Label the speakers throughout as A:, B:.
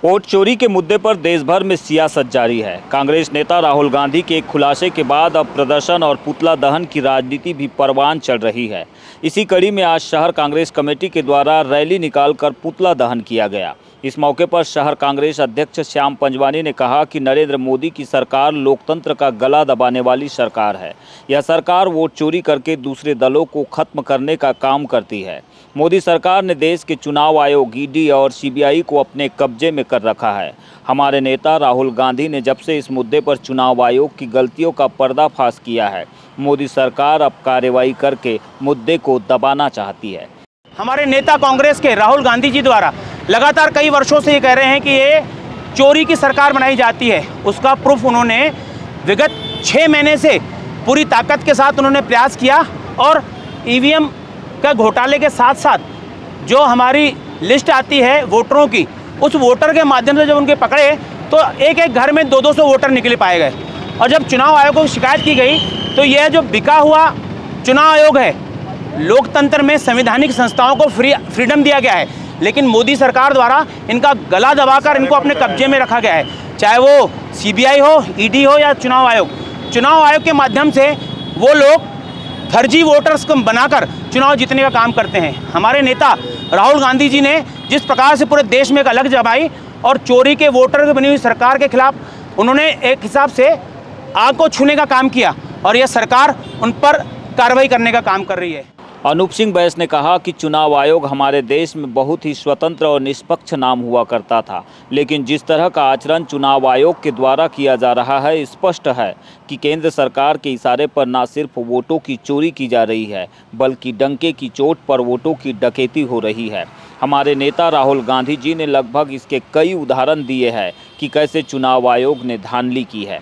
A: Vote चोरी के मुद्दे पर देश भर में सियासत जारी है। कांग्रेस नेता राहुल गांधी के एक खुलासे के बाद अब प्रदर्शन और पुतला दहन की राजनीति भी परवान चढ़ रही है। इसी कड़ी में आज शहर कांग्रेस कमेटी के द्वारा रैली निकालकर पुतला दहन किया गया। इस मौके पर शहर कांग्रेस अध्यक्ष श्याम पंजवानी ने कहा कि नरेंद्र मोदी की सरकार लोकतंत्र का गला दबाने वाली सरकार है। यह सरकार वोट चोरी करके दूसरे दलों को खत्म करने का काम करती है। मोदी सरकार ने देश के चुनाव आयोग, ईडी और सीबीआई को अपने कब्जे में कर रखा है। हमारे नेता राहुल गांधी ने जब से इस मुद्दे पर चुनाव आयोग की गलतियों का पर्दाफाश किया है, मोदी सरकार अब कार्रवाई करके मुद्दे को दबाना चाहती है।
B: हमारे नेता कांग्रेस के राहुल गांधी जी द्वारा लगातार कई वर्षों से ये कह रहे हैं कि ये चोरी की सरकार बनाई जाती है। उसका प्रूफ उन्होंने विगत 6 महीने से पूरी ताकत के साथ उन्होंने प्रयास किया और ईवीएम का घोटाले के साथ साथ जो हमारी लिस्ट आती है वोटरों की, उस वोटर के माध्यम से जब उनके पकड़े तो एक एक घर में 200-200 वोटर निकल पाए गए। और जब चुनाव आयोग को शिकायत की गई तो यह जो बिका हुआ चुनाव आयोग है, लोकतंत्र में संवैधानिक संस्थाओं को फ्रीडम दिया गया है, लेकिन मोदी सरकार द्वारा इनका गला दबाकर इनको अपने कब्जे में रखा गया है। चाहे वो सीबीआई हो, ईडी हो या चुनाव आयोग। चुनाव आयोग के माध्यम से वो लोग फर्जी वोटर्स को बनाकर चुनाव जीतने का काम करते हैं। हमारे नेता राहुल गांधी जी ने जिस प्रकार से पूरे देश में एक अलग जमाई और चोरी के वोटर की बनी हुई सरकार के खिलाफ उन्होंने एक हिसाब से आग को छूने का काम किया और यह सरकार उन पर कार्रवाई करने का काम कर रही है।
A: अनूप सिंह बैस ने कहा कि चुनाव आयोग हमारे देश में बहुत ही स्वतंत्र और निष्पक्ष नाम हुआ करता था, लेकिन जिस तरह का आचरण चुनाव आयोग के द्वारा किया जा रहा है, स्पष्ट है कि केंद्र सरकार के इशारे पर न सिर्फ वोटों की चोरी की जा रही है, बल्कि डंके की चोट पर वोटों की डकैती हो रही है। हमारे नेता राहुल गांधी जी ने लगभग इसके कई उदाहरण दिए हैं कि कैसे चुनाव आयोग ने धांधली की है।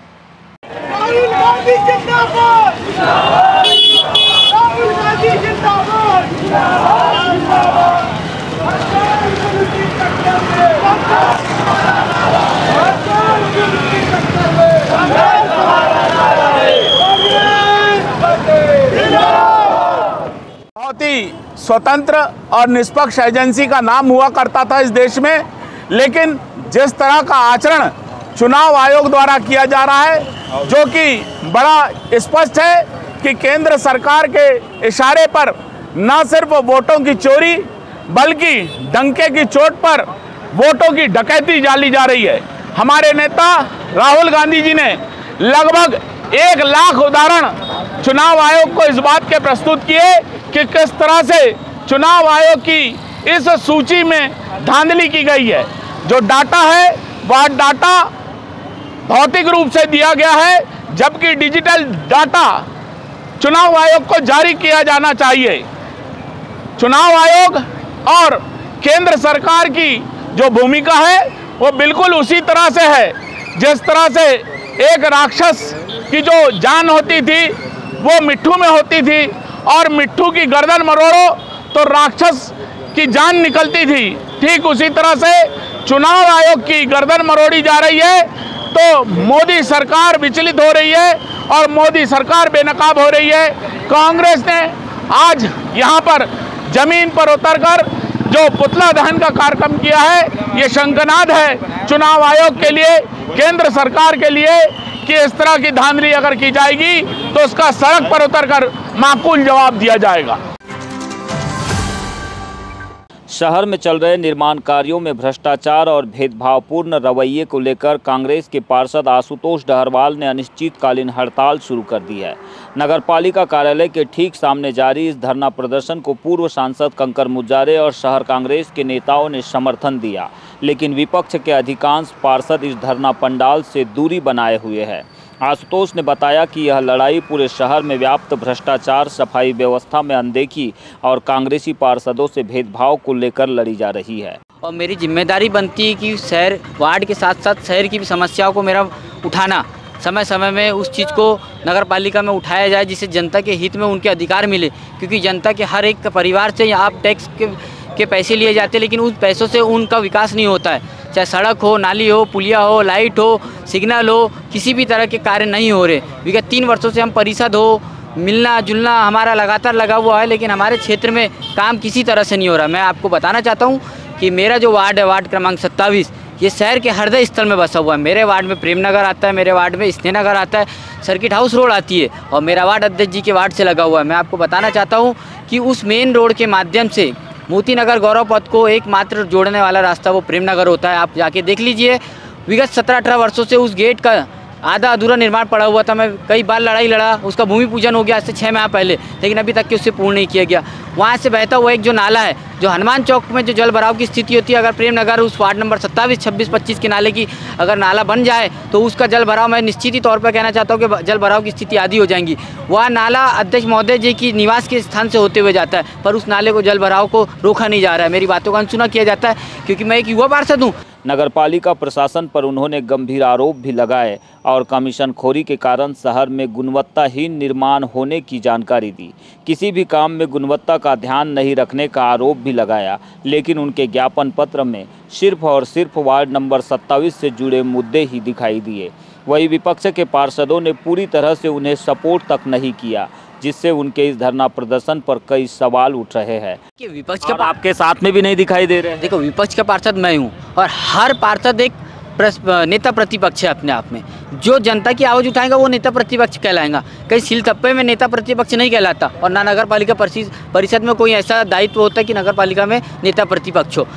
C: बहुत ही स्वतंत्र और निष्पक्ष एजेंसी का नाम हुआ करता था इस देश में, लेकिन जिस तरह का आचरण चुनाव आयोग द्वारा किया जा रहा है, जो कि बड़ा स्पष्ट है कि केंद्र सरकार के इशारे पर न सिर्फ वोटों की चोरी बल्कि डंके की चोट पर वोटों की डकैती डाली जा रही है। हमारे नेता राहुल गांधी जी ने लगभग 1 लाख उदाहरण चुनाव आयोग को इस बात के प्रस्तुत किए कि किस तरह से चुनाव आयोग की इस सूची में धांधली की गई है। जो डाटा है वह डाटा भौतिक रूप से दिया गया है, जबकि डिजिटल डाटा चुनाव आयोग को जारी किया जाना चाहिए। चुनाव आयोग और केंद्र सरकार की जो भूमिका है वो बिल्कुल उसी तरह से है जिस तरह से एक राक्षस की जो जान होती थी वो मिट्ठू में होती थी और मिट्ठू की गर्दन मरोड़ो तो राक्षस की जान निकलती थी। ठीक उसी तरह से चुनाव आयोग की गर्दन मरोड़ी जा रही है, तो मोदी सरकार विचलित हो रही है और मोदी सरकार बेनकाब हो रही है। कांग्रेस ने आज यहाँ पर जमीन पर उतरकर जो पुतला दहन का कार्यक्रम किया है, ये शंखनाद है चुनाव आयोग के लिए, केंद्र सरकार के लिए कि इस तरह की धांधली अगर की जाएगी तो उसका सड़क पर उतरकर माकूल जवाब दिया जाएगा।
A: शहर में चल रहे निर्माण कार्यों में भ्रष्टाचार और भेदभावपूर्ण रवैये को लेकर कांग्रेस के पार्षद आशुतोष डहरवाल ने अनिश्चितकालीन हड़ताल शुरू कर दी है। नगरपालिका कार्यालय के ठीक सामने जारी इस धरना प्रदर्शन को पूर्व सांसद कंकर मुजारे और शहर कांग्रेस के नेताओं ने समर्थन दिया, लेकिन विपक्ष के अधिकांश पार्षद इस धरना पंडाल से दूरी बनाए हुए हैं। आशुतोष ने बताया कि यह लड़ाई पूरे शहर में व्याप्त भ्रष्टाचार, सफाई व्यवस्था में अनदेखी और कांग्रेसी पार्षदों से भेदभाव को लेकर लड़ी जा रही है।
D: और मेरी जिम्मेदारी बनती है कि शहर वार्ड के साथ साथ शहर की भी समस्याओं को मेरा उठाना, समय समय में उस चीज़ को नगर पालिका में उठाया जाए जिससे जनता के हित में उनके अधिकार मिले। क्योंकि जनता के हर एक परिवार से आप टैक्स के पैसे लिए जाते हैं, लेकिन उस पैसों से उनका विकास नहीं होता है। चाहे सड़क हो, नाली हो, पुलिया हो, लाइट हो, सिग्नल हो, किसी भी तरह के कार्य नहीं हो रहे। विगत 3 वर्षों से हम परिषद हो, मिलना जुलना हमारा लगातार लगा हुआ है, लेकिन हमारे क्षेत्र में काम किसी तरह से नहीं हो रहा। मैं आपको बताना चाहता हूँ कि मेरा जो वार्ड है, वार्ड क्रमांक 27, ये शहर के हृदय स्थल में बसा हुआ है। मेरे वार्ड में प्रेम नगर आता है, मेरे वार्ड में स्नेह नगर आता है, सर्किट हाउस रोड आती है और मेरा वार्ड अध्यक्ष जी के वार्ड से लगा हुआ है। मैं आपको बताना चाहता हूँ कि उस मेन रोड के माध्यम से मोती नगर गौरव पथ को एकमात्र जोड़ने वाला रास्ता वो प्रेम नगर होता है। आप जाके देख लीजिए, विगत 17-18 वर्षों से उस गेट का आधा अधूरा निर्माण पड़ा हुआ था। मैं कई बार लड़ाई लड़ा, उसका भूमि पूजन हो गया आज से 6 माह पहले, लेकिन अभी तक के उससे पूर्ण नहीं किया गया। वहाँ से बहता हुआ एक जो नाला है, जो हनुमान चौक में जो जल भराव की स्थिति होती है, अगर प्रेम नगर उस वार्ड नंबर 27, 26, 25 के नाले की अगर नाला बन जाए तो उसका जल भराव, मैं निश्चित ही तौर पर कहना चाहता हूँ कि जल भराव की स्थिति आधी हो जाएंगी। वह नाला अध्यक्ष महोदय जी की निवास के स्थान से होते हुए जाता है, पर उस नाले को जल भराव को रोका नहीं जा रहा है। मेरी बातों का अनसुना किया जाता है, क्योंकि मैं एक युवा पार्षद हूँ।
A: नगरपालिका प्रशासन पर उन्होंने गंभीर आरोप भी लगाए और कमीशनखोरी के कारण शहर में गुणवत्ताहीन निर्माण होने की जानकारी दी। किसी भी काम में गुणवत्ता का ध्यान नहीं रखने का आरोप भी लगाया, लेकिन उनके ज्ञापन पत्र में सिर्फ और सिर्फ वार्ड नंबर 27 से जुड़े मुद्दे ही दिखाई दिए। वही विपक्ष के पार्षदों ने पूरी तरह से उन्हें सपोर्ट तक नहीं किया, जिससे उनके इस धरना प्रदर्शन पर कई सवाल उठ रहे हैं।
D: कि विपक्ष के
A: आपके साथ में भी नहीं दिखाई दे रहे हैं।
D: देखो, विपक्ष का पार्षद मैं हूँ और हर पार्षद एक नेता प्रतिपक्ष है अपने आप में। जो जनता की आवाज़ उठाएगा वो नेता प्रतिपक्ष कहलाएगा। कहीं सिल थप्पे में नेता प्रतिपक्ष नहीं कहलाता, और ना नगर पालिका परिषद में कोई ऐसा दायित्व होता है कि नगर पालिका में नेता प्रतिपक्ष हो।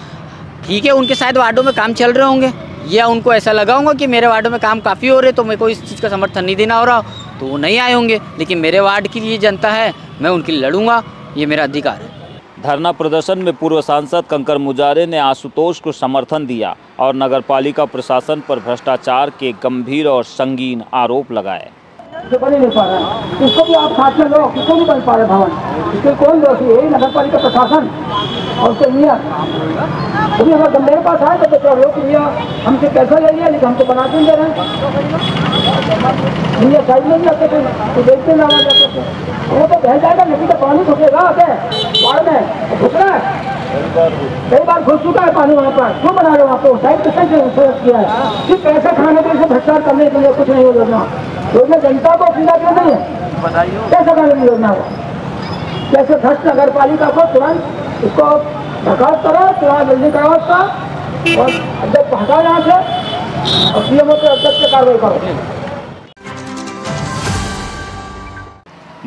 D: ठीक है, उनके शायद वार्डों में काम चल रहे होंगे, या उनको ऐसा लगा होगा कि मेरे वार्डों में काम काफ़ी हो रहे, तो मेरे को इस चीज़ का समर्थन नहीं देना हो रहा, तो वो नहीं आए होंगे। लेकिन मेरे वार्ड की लिए जनता है, मैं उनके लिए लड़ूंगा, ये मेरा अधिकार है।
A: धरना प्रदर्शन में पूर्व सांसद कंकर मुजारे ने आशुतोष को समर्थन दिया और नगरपालिका प्रशासन पर भ्रष्टाचार के गंभीर और संगीन आरोप लगाए।
E: जो बन नहीं पा रहा है, इसको भी आप साथ में लो, किसको नहीं बन पा रहे भवन, इसके कौन दोषी है? नगर पालिका प्रशासन और उसके निया। अभी अगर मेरे पास आए तो रोक लिया, हमसे पैसा ले लिया, लेकिन हमको बना के दे रहे हैं। निया साइड में जाते थे तो देखते ना जाते थे, वो तो बह जाएगा, लेकिन तो पानी घुसेगा आके बाढ़ में, घुस रहा है। कई बार घुस चुका है पानी वहाँ पर, क्यों बना रहे वहाँ पर? साइड कैसे किया है? सिर्फ पैसा खाने के लिए, भ्रष्टाचार करने के लिए कुछ नहीं हो योजना। योजना जनता को सुविधा क्यों नहीं है? कैसे करने योजना को? कैसे भ्रष्ट नगर पालिका को तुरंत इसको बर्खास्त करो, तुरंत जल्दी कराओ उसका, और अध्यक्ष हटाओ यहाँ से और सीएमओ के अध्यक्ष से कार्रवाई करो।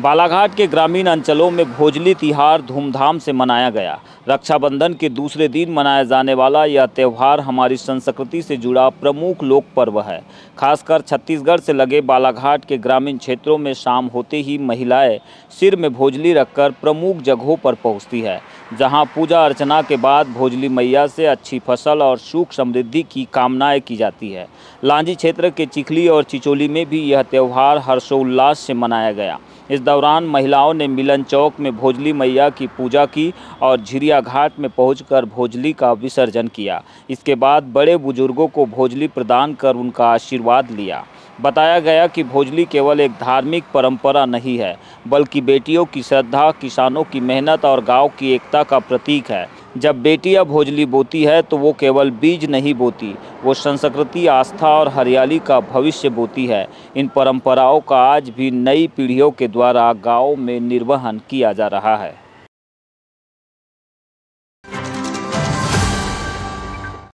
A: बालाघाट के ग्रामीण अंचलों में भोजली त्योहार धूमधाम से मनाया गया। रक्षाबंधन के दूसरे दिन मनाया जाने वाला यह त्यौहार हमारी संस्कृति से जुड़ा प्रमुख लोक पर्व है। खासकर छत्तीसगढ़ से लगे बालाघाट के ग्रामीण क्षेत्रों में शाम होते ही महिलाएं सिर में भोजली रखकर प्रमुख जगहों पर पहुंचती है, जहां पूजा अर्चना के बाद भोजली मैया से अच्छी फसल और सुख समृद्धि की कामनाएं की जाती है। लांजी क्षेत्र के चिखली और चिचोली में भी यह त्यौहार हर्षोल्लास से मनाया गया। इस दौरान महिलाओं ने मिलन चौक में भोजली मैया की पूजा की और झिरिया घाट में पहुंचकर भोजली का विसर्जन किया। इसके बाद बड़े बुजुर्गों को भोजली प्रदान कर उनका आशीर्वाद लिया। बताया गया कि भोजली केवल एक धार्मिक परंपरा नहीं है, बल्कि बेटियों की श्रद्धा, किसानों की मेहनत और गांव की एकता का प्रतीक है। जब बेटियां भोजली बोती है तो वो केवल बीज नहीं बोती, वो संस्कृति, आस्था और हरियाली का भविष्य बोती है। इन परंपराओं का आज भी नई पीढ़ियों के द्वारा गांव में निर्वहन किया जा रहा है।